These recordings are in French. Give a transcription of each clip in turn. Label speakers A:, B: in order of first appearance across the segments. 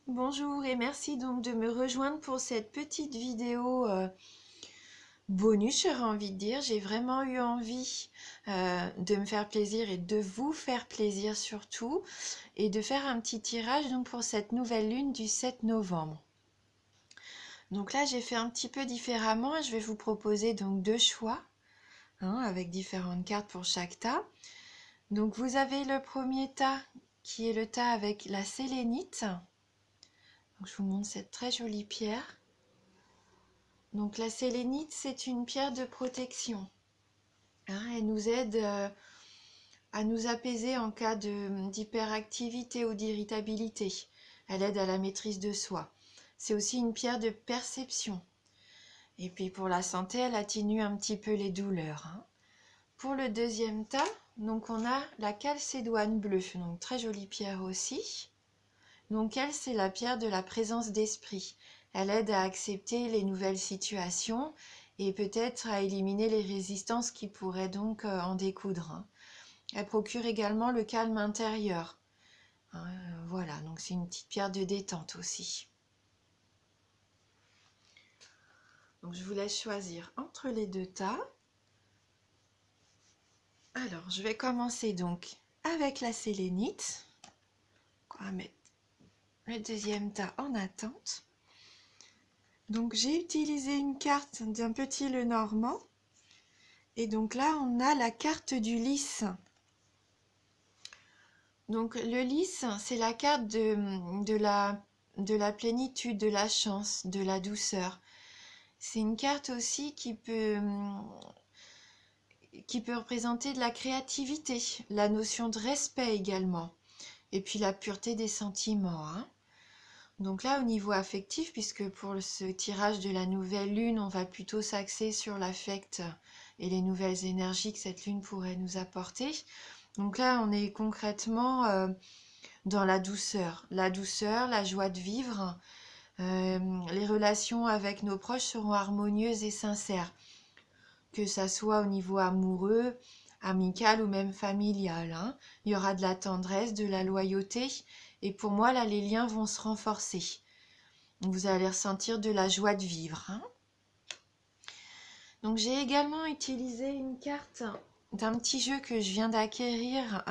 A: Bonjour et merci donc de me rejoindre pour cette petite vidéo bonus, j'aurais envie de dire. J'ai vraiment eu envie de me faire plaisir et de vous faire plaisir surtout, et de faire un petit tirage donc pour cette nouvelle lune du 7 novembre. Donc là j'ai fait un petit peu différemment et je vais vous proposer donc deux choix avec différentes cartes pour chaque tas. Donc vous avez le premier tas qui est le tas avec la sélénite. Donc, je vous montre cette très jolie pierre. Donc la sélénite, c'est une pierre de protection. Elle nous aide à nous apaiser en cas d'hyperactivité ou d'irritabilité. Elle aide à la maîtrise de soi. C'est aussi une pierre de perception. Et puis pour la santé, elle atténue un petit peu les douleurs. Pour le deuxième tas, donc on a la calcédoine bleue, donc très jolie pierre aussi. Donc elle, c'est la pierre de la présence d'esprit. Elle aide à accepter les nouvelles situations et peut-être à éliminer les résistances qui pourraient donc en découdre. Elle procure également le calme intérieur. Voilà, donc c'est une petite pierre de détente aussi. Donc je vous laisse choisir entre les deux tas. Alors, je vais commencer donc avec la sélénite. On va mettre le deuxième tas en attente. Donc j'ai utilisé une carte d'un petit Lenormand. Et donc là, on a la carte du lys. Donc le lys, c'est la carte de la plénitude, de la chance, de la douceur. C'est une carte aussi qui peut représenter de la créativité, la notion de respect également, et puis la pureté des sentiments. Donc là, au niveau affectif, puisque pour ce tirage de la nouvelle lune, on va plutôt s'axer sur l'affect et les nouvelles énergies que cette lune pourrait nous apporter. Donc là, on est concrètement dans la douceur, la joie de vivre. Les relations avec nos proches seront harmonieuses et sincères, que ça soit au niveau amoureux, amical ou même familial. Il y aura de la tendresse, de la loyauté, et pour moi, là, les liens vont se renforcer. Vous allez ressentir de la joie de vivre. Donc j'ai également utilisé une carte d'un petit jeu que je viens d'acquérir,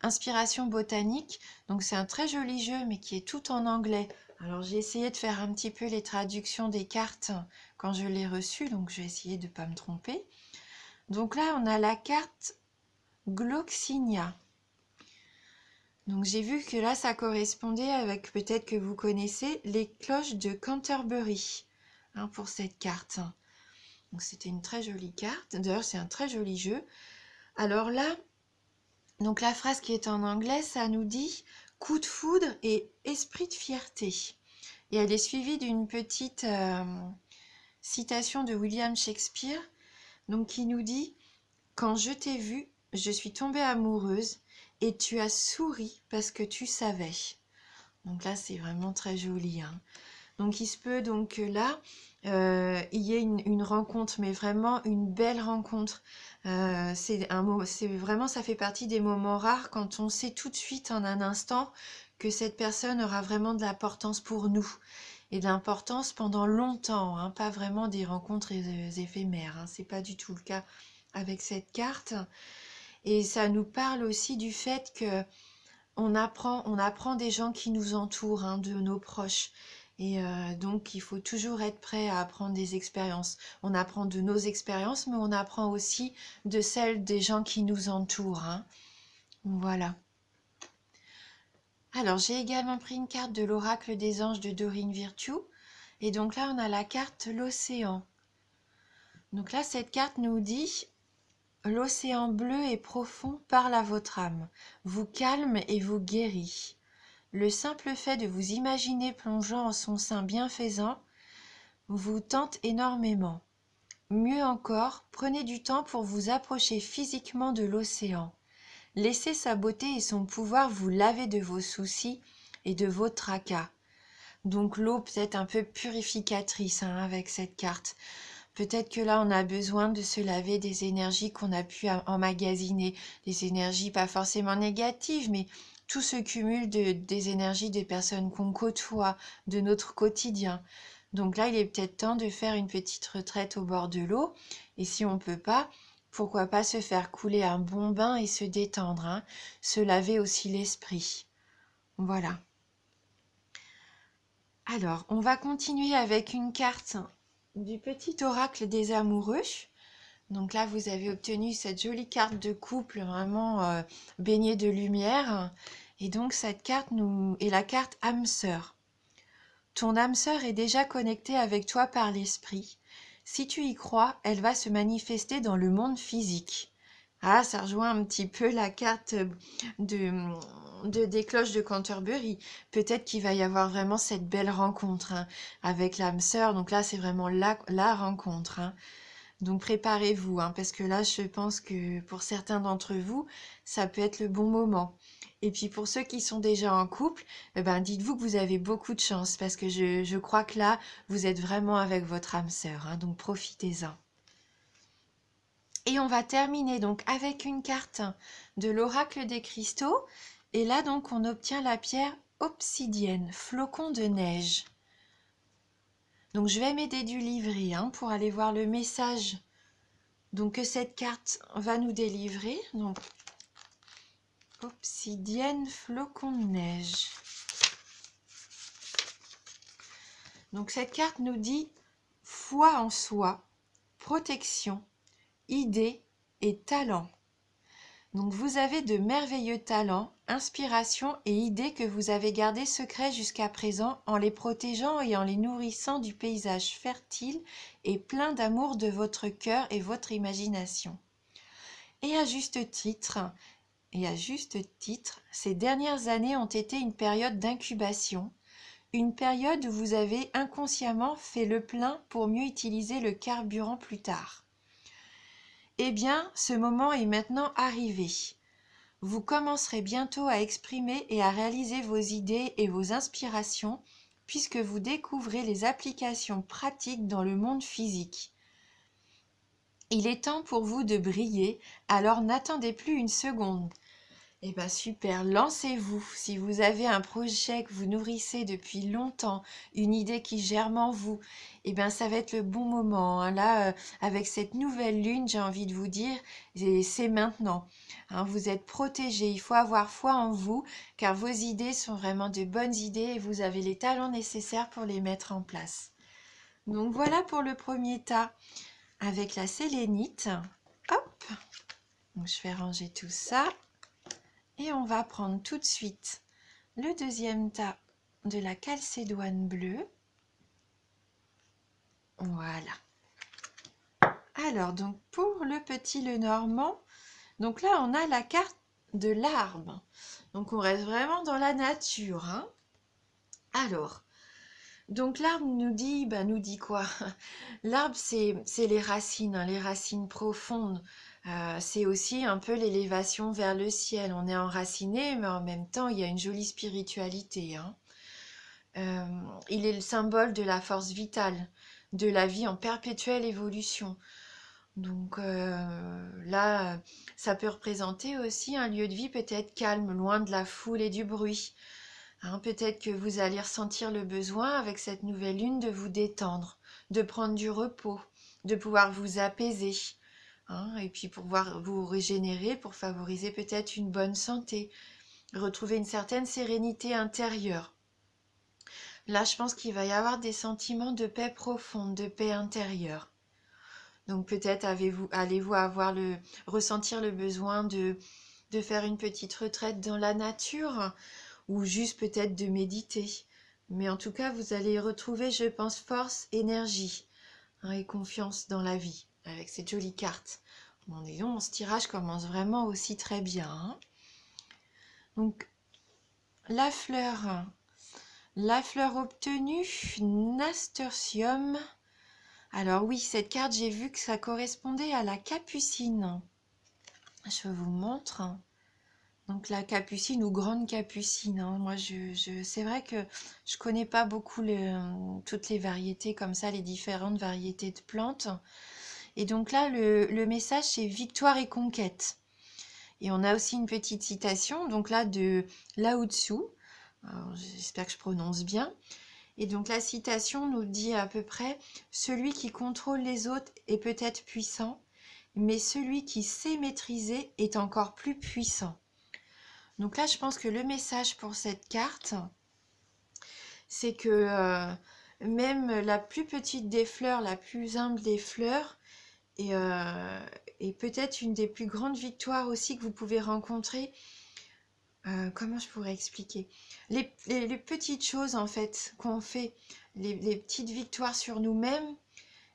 A: Inspiration botanique. Donc c'est un très joli jeu mais qui est tout en anglais. Alors j'ai essayé de faire un petit peu les traductions des cartes quand je l'ai reçu, donc je vais essayer de ne pas me tromper. Donc là on a la carte Gloxinia. Donc j'ai vu que là ça correspondait avec, peut-être que vous connaissez, les cloches de Canterbury pour cette carte. Donc c'était une très jolie carte. D'ailleurs c'est un très joli jeu. Alors là, donc la phrase qui est en anglais, ça nous dit coup de foudre et esprit de fierté. Et elle est suivie d'une petite citation de William Shakespeare, donc qui nous dit: quand je t'ai vu, je suis tombée amoureuse et tu as souri parce que tu savais. Donc là c'est vraiment très joli. Donc il se peut donc que là il y ait une rencontre, mais vraiment une belle rencontre. C'est vraiment, ça fait partie des moments rares quand on sait tout de suite en un instant que cette personne aura vraiment de l'importance pour nous, et de l'importance pendant longtemps, pas vraiment des rencontres éphémères. C'est pas du tout le cas avec cette carte. Et ça nous parle aussi du fait que on apprend des gens qui nous entourent, de nos proches. Et donc, il faut toujours être prêt à apprendre des expériences. On apprend de nos expériences, mais on apprend aussi de celles des gens qui nous entourent. Voilà. Alors, j'ai également pris une carte de l'oracle des anges de Dorine Virtue. Et donc là, on a la carte l'océan. Donc là, cette carte nous dit: l'océan bleu et profond parle à votre âme, vous calme et vous guérit. Le simple fait de vous imaginer plongeant en son sein bienfaisant vous tente énormément. Mieux encore, prenez du temps pour vous approcher physiquement de l'océan. Laissez sa beauté et son pouvoir vous laver de vos soucis et de vos tracas. Donc l'eau peut-être un peu purificatrice avec cette carte. Peut-être que là, on a besoin de se laver des énergies qu'on a pu emmagasiner, des énergies pas forcément négatives, mais tout se cumule des énergies des personnes qu'on côtoie, de notre quotidien. Donc là, il est peut-être temps de faire une petite retraite au bord de l'eau. Et si on ne peut pas, pourquoi pas se faire couler un bon bain et se détendre, hein, se laver aussi l'esprit. Voilà. Alors, on va continuer avec une carte du petit oracle des amoureux. Donc là, vous avez obtenu cette jolie carte de couple vraiment baignée de lumière. Et donc, cette carte est la carte âme sœur. Ton âme sœur est déjà connectée avec toi par l'esprit. Si tu y crois, elle va se manifester dans le monde physique. Ah, ça rejoint un petit peu la carte des cloches de Canterbury. Peut-être qu'il va y avoir vraiment cette belle rencontre, hein, avec l'âme sœur. Donc là, c'est vraiment la rencontre, hein. Donc préparez-vous, hein, parce que là, je pense que pour certains d'entre vous, ça peut être le bon moment. Et puis pour ceux qui sont déjà en couple, eh ben, dites-vous que vous avez beaucoup de chance, parce que je crois que là, vous êtes vraiment avec votre âme sœur, hein, donc profitez-en. Et on va terminer donc avec une carte de l'oracle des cristaux. Et là, donc, on obtient la pierre obsidienne, flocon de neige. Donc, je vais m'aider du livret, hein, pour aller voir le message donc que cette carte va nous délivrer. Donc, obsidienne, flocon de neige. Donc, cette carte nous dit foi en soi, protection, idées et talent. Donc, vous avez de merveilleux talents, inspirations et idées que vous avez gardés secrets jusqu'à présent en les protégeant et en les nourrissant du paysage fertile et plein d'amour de votre cœur et votre imagination. Et à juste titre, ces dernières années ont été une période d'incubation, une période où vous avez inconsciemment fait le plein pour mieux utiliser le carburant plus tard. Eh bien, ce moment est maintenant arrivé. Vous commencerez bientôt à exprimer et à réaliser vos idées et vos inspirations puisque vous découvrez les applications pratiques dans le monde physique. Il est temps pour vous de briller, alors n'attendez plus une seconde. Eh bien super, lancez-vous. Si vous avez un projet que vous nourrissez depuis longtemps, une idée qui germe en vous, eh bien ça va être le bon moment, hein. Là, avec cette nouvelle lune, j'ai envie de vous dire, c'est maintenant, hein. Vous êtes protégés, il faut avoir foi en vous, car vos idées sont vraiment de bonnes idées et vous avez les talents nécessaires pour les mettre en place. Donc voilà pour le premier tas avec la sélénite. Hop, donc je vais ranger tout ça. Et on va prendre tout de suite le deuxième tas de la calcédoine bleue. Voilà. Alors, donc pour le petit Lenormand, donc là, on a la carte de l'arbre. Donc, on reste vraiment dans la nature, hein. Alors, donc l'arbre nous dit quoi? L'arbre, c'est les racines, hein, les racines profondes. C'est aussi un peu l'élévation vers le ciel. On est enraciné, mais en même temps, il y a une jolie spiritualité, hein. Il est le symbole de la force vitale, de la vie en perpétuelle évolution. Donc là, ça peut représenter aussi un lieu de vie peut-être calme, loin de la foule et du bruit, hein. Peut-être que vous allez ressentir le besoin avec cette nouvelle lune de vous détendre, de prendre du repos, de pouvoir vous apaiser, hein, et puis pouvoir vous régénérer pour favoriser peut-être une bonne santé, retrouver une certaine sérénité intérieure. Là, je pense qu'il va y avoir des sentiments de paix profonde, de paix intérieure. Donc peut-être allez-vous ressentir le besoin de faire une petite retraite dans la nature ou juste peut-être de méditer. Mais en tout cas, vous allez retrouver, je pense, force, énergie, hein, et confiance dans la vie avec cette jolie carte. Bon, disons, ce tirage commence vraiment aussi très bien, hein. Donc, la fleur obtenue, nasturtium. Alors oui, cette carte, j'ai vu que ça correspondait à la capucine. Je vous montre. Donc la capucine ou grande capucine, hein. Moi, c'est vrai que je connais pas beaucoup toutes les variétés comme ça, les différentes variétés de plantes. Et donc là, le message, c'est victoire et conquête. Et on a aussi une petite citation, donc là de Lao Tzu. Alors, j'espère que je prononce bien. Et donc la citation nous dit à peu près: celui qui contrôle les autres est peut-être puissant, mais celui qui sait maîtriser est encore plus puissant. Donc là, je pense que le message pour cette carte, c'est que même la plus petite des fleurs, la plus humble des fleurs, et peut-être une des plus grandes victoires aussi que vous pouvez rencontrer. Comment je pourrais expliquer? Les petites choses en fait qu'on fait, les petites victoires sur nous-mêmes,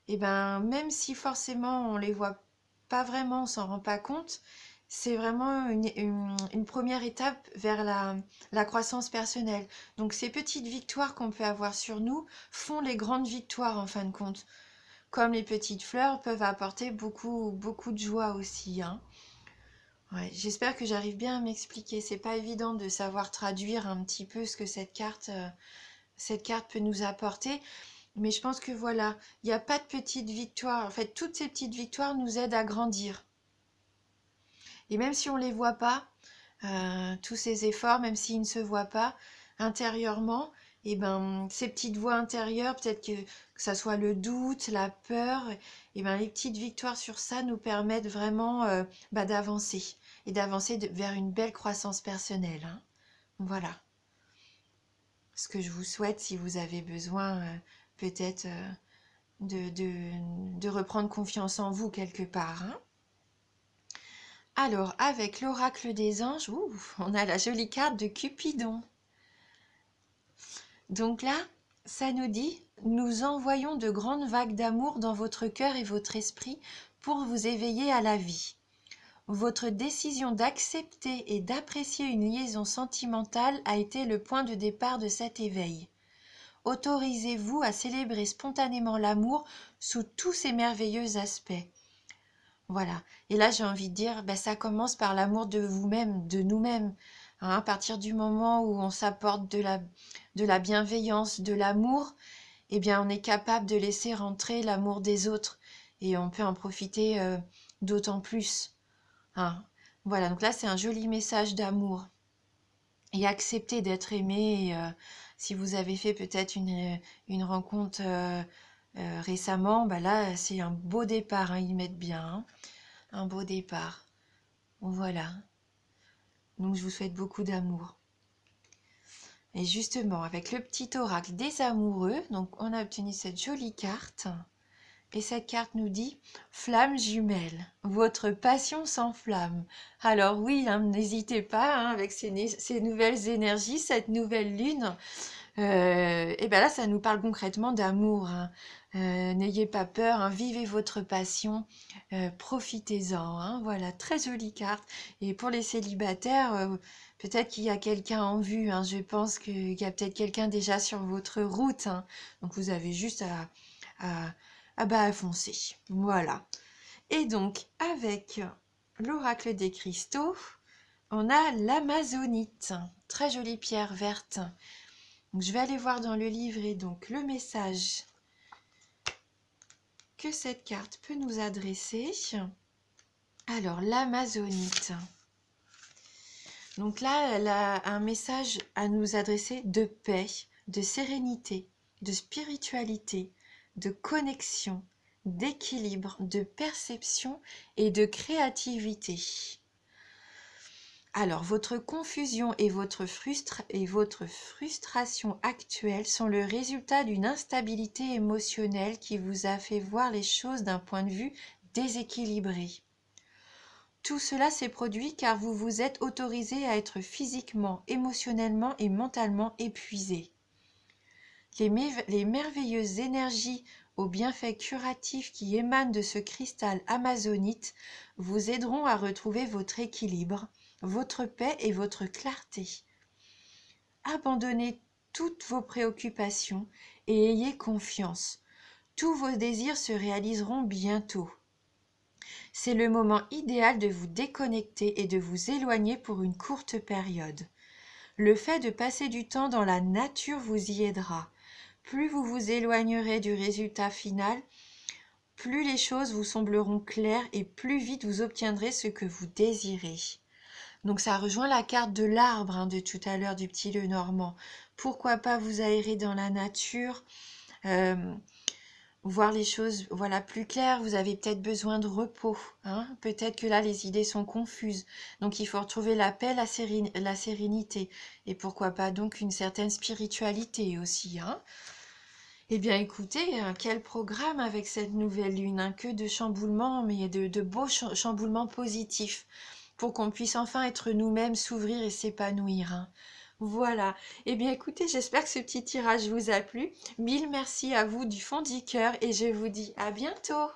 A: et ben même si forcément on les voit pas vraiment, on s'en rend pas compte, c'est vraiment une première étape vers la croissance personnelle. Donc ces petites victoires qu'on peut avoir sur nous font les grandes victoires en fin de compte. Comme les petites fleurs peuvent apporter beaucoup, beaucoup de joie aussi, hein. Ouais, j'espère que j'arrive bien à m'expliquer. C'est pas évident de savoir traduire un petit peu ce que cette carte peut nous apporter. Mais je pense que voilà, il n'y a pas de petites victoires. En fait, toutes ces petites victoires nous aident à grandir. Et même si on ne les voit pas, tous ces efforts, même s'ils ne se voient pas intérieurement, et ben, ces petites voix intérieures, peut-être que ça soit le doute, la peur, et ben, les petites victoires sur ça nous permettent vraiment d'avancer et d'avancer vers une belle croissance personnelle, hein. Voilà ce que je vous souhaite si vous avez besoin peut-être de reprendre confiance en vous quelque part, hein. Alors, avec l'oracle des anges, on a la jolie carte de Cupidon. Donc là, ça nous dit: nous envoyons de grandes vagues d'amour dans votre cœur et votre esprit pour vous éveiller à la vie. Votre décision d'accepter et d'apprécier une liaison sentimentale a été le point de départ de cet éveil. Autorisez-vous à célébrer spontanément l'amour sous tous ses merveilleux aspects. Voilà. Et là, j'ai envie de dire, ça commence par l'amour de vous-même, de nous-mêmes, hein. À partir du moment où on s'apporte de la bienveillance, de l'amour, eh bien, on est capable de laisser rentrer l'amour des autres et on peut en profiter d'autant plus, hein. Voilà. Donc là, c'est un joli message d'amour et accepter d'être aimé. Si vous avez fait peut-être une rencontre récemment, là, c'est un beau départ, hein, ils mettent bien, hein. Un beau départ. Voilà. Donc je vous souhaite beaucoup d'amour. Et justement, avec le petit oracle des amoureux, donc on a obtenu cette jolie carte. Et cette carte nous dit: flamme jumelle, votre passion s'enflamme. Alors oui, hein, n'hésitez pas, hein, avec ces nouvelles énergies, cette nouvelle lune. Et bien là, ça nous parle concrètement d'amour, hein. N'ayez pas peur, hein, vivez votre passion, profitez-en, hein. Voilà, très jolie carte. Et pour les célibataires, peut-être qu'il y a quelqu'un en vue, hein. Je pense qu'il y a peut-être quelqu'un déjà sur votre route, hein. Donc vous avez juste à foncer. Voilà. Et donc, avec l'oracle des cristaux, on a l'amazonite, très jolie pierre verte. Donc, je vais aller voir dans le livret donc le message que cette carte peut nous adresser. Alors, l'amazonite. Donc là, elle a un message à nous adresser de paix, de sérénité, de spiritualité, de connexion, d'équilibre, de perception et de créativité. Alors, votre confusion et votre frustration actuelle sont le résultat d'une instabilité émotionnelle qui vous a fait voir les choses d'un point de vue déséquilibré. Tout cela s'est produit car vous vous êtes autorisé à être physiquement, émotionnellement et mentalement épuisé. Les merveilleuses énergies aux bienfaits curatifs qui émanent de ce cristal amazonite vous aideront à retrouver votre équilibre, votre paix et votre clarté. Abandonnez toutes vos préoccupations et ayez confiance. Tous vos désirs se réaliseront bientôt. C'est le moment idéal de vous déconnecter et de vous éloigner pour une courte période. Le fait de passer du temps dans la nature vous y aidera. Plus vous vous éloignerez du résultat final, plus les choses vous sembleront claires et plus vite vous obtiendrez ce que vous désirez. Donc ça rejoint la carte de l'arbre hein, de tout à l'heure du petit Lenormand. Pourquoi pas vous aérer dans la nature, euh, voir les choses voilà plus claires. Vous avez peut-être besoin de repos, hein. Peut-être que là les idées sont confuses. Donc il faut retrouver la paix, la sérénité et pourquoi pas donc une certaine spiritualité aussi, hein. Eh bien écoutez, quel programme avec cette nouvelle lune, hein, que de chamboulements, mais de beaux chamboulements positifs pour qu'on puisse enfin être nous-mêmes, s'ouvrir et s'épanouir, hein. Voilà. Eh bien, écoutez, j'espère que ce petit tirage vous a plu. Mille merci à vous du fond du cœur et je vous dis à bientôt.